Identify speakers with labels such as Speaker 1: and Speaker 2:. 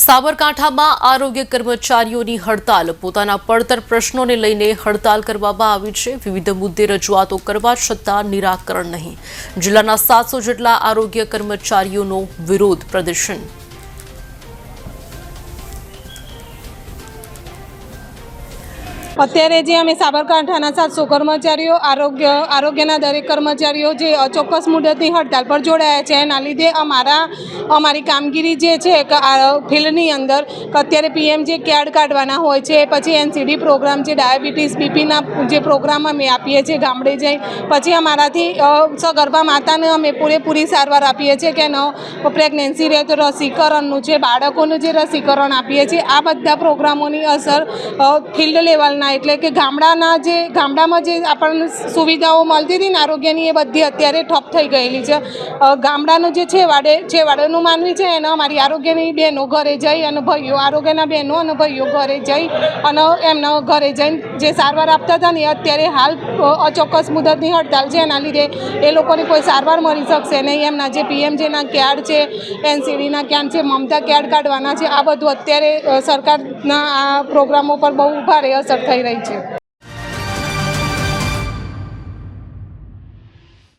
Speaker 1: સાબરકાંઠામાં આરોગ્ય કર્મચારીઓની હડતાલ પોતાના પડતર પ્રશ્નોને લઈને હડતાલ કરવામાં આવી છે। વિવિધ મુદ્દે રજૂઆતો કરવા છતાં નિરાકરણ નહીં। જિલ્લાના 700 જેટલા આરોગ્ય કર્મચારીઓનો વિરોધ પ્રદર્શન।
Speaker 2: અત્યારે જે અમે સાબરકાંઠાના 700 કર્મચારીઓ આરોગ્યના દરેક કર્મચારીઓ જે અચોક્કસ મુદતની હડતાલ પર જોડાયા છે, એના લીધે અમારી કામગીરી જે છે ફિલ્ડની અંદર અત્યારે પીએમજે કાર્ડ કાઢવાના હોય છે, પછી એનસીડી પ્રોગ્રામ છે, ડાયાબિટીસ બીપીના જે પ્રોગ્રામ અમે આપીએ છીએ ગામડે જઈ, પછી અમારાથી સગર્ભા માતાને અમે પૂરેપૂરી સારવાર આપીએ છીએ કે પ્રેગ્નન્સી રહે તો રસીકરણનું છે, બાળકોનું જે રસીકરણ આપીએ છીએ, આ બધા પ્રોગ્રામોની અસર ફિલ્ડ લેવલના એટલે કે ગામડામાં જે આપણને સુવિધાઓ મળતી હતી ને આરોગ્યની, એ બધી અત્યારે ઠપ થઈ ગયેલી છે। ગામડાનું જે છેવાડાનું માનવી છે એને અમારી આરોગ્યની બહેનો ઘરે જઈ અને ભાઈઓ આરોગ્યના બહેનો અને ભાઈઓ ઘરે જઈ અને એમના ઘરે જઈને જે સારવાર આપતા હતા ને, અત્યારે હાલ અચોક્કસ મુદતની હડતાલ છે, એના લીધે એ લોકોને કોઈ સારવાર મળી શકશે નહીં। એમના જે પીએમજેના કાર્ડ છે, એનસીડીના કાર્ડ છે, મમતા કાર્ડ કાઢવાના છે, આ બધું અત્યારે સરકારના આ પ્રોગ્રામો પર બહુ ભારે અસર થઈ રહી છે।